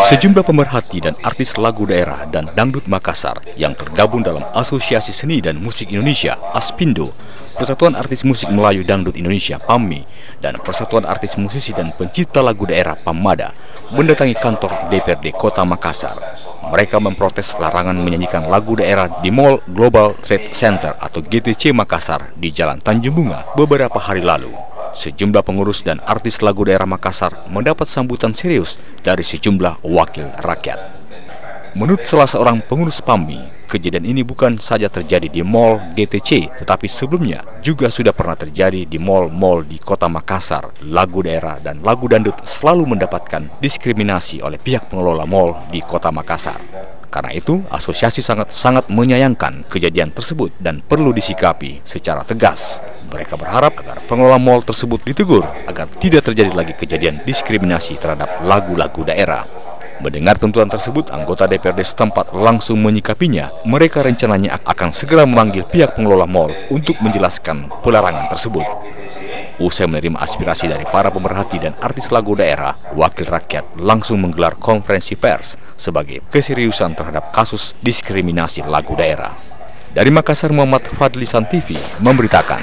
Sejumlah pemerhati dan artis lagu daerah dan dangdut Makassar yang tergabung dalam Asosiasi Seni dan Musik Indonesia (ASPINDO), Persatuan Artis Musik Melayu Dangdut Indonesia (PAMMI), dan Persatuan Artis Musisi dan Pencipta Lagu Daerah (PAMMADA) mendatangi kantor DPRD Kota Makassar. Mereka memprotes larangan menyanyikan lagu daerah di Mall Global Trade Center atau GTC Makassar di Jalan Tanjung Bunga beberapa hari lalu. Sejumlah pengurus dan artis lagu daerah Makassar mendapat sambutan serius dari sejumlah wakil rakyat. Menurut salah seorang pengurus PAMMI, kejadian ini bukan saja terjadi di Mall GTC, tetapi sebelumnya juga sudah pernah terjadi di mall-mall di Kota Makassar. Lagu daerah dan lagu dangdut selalu mendapatkan diskriminasi oleh pihak pengelola mall di Kota Makassar. Karena itu, asosiasi sangat menyayangkan kejadian tersebut dan perlu disikapi secara tegas. Mereka berharap agar pengelola mal tersebut ditegur agar tidak terjadi lagi kejadian diskriminasi terhadap lagu-lagu daerah. Mendengar tuntutan tersebut, anggota DPRD setempat langsung menyikapinya. Mereka rencananya akan segera memanggil pihak pengelola mal untuk menjelaskan pelarangan tersebut. Usai menerima aspirasi dari para pemerhati dan artis lagu daerah, wakil rakyat langsung menggelar konferensi pers sebagai keseriusan terhadap kasus diskriminasi lagu daerah. Dari Makassar, Muhammad Fadli, San TV memberitakan.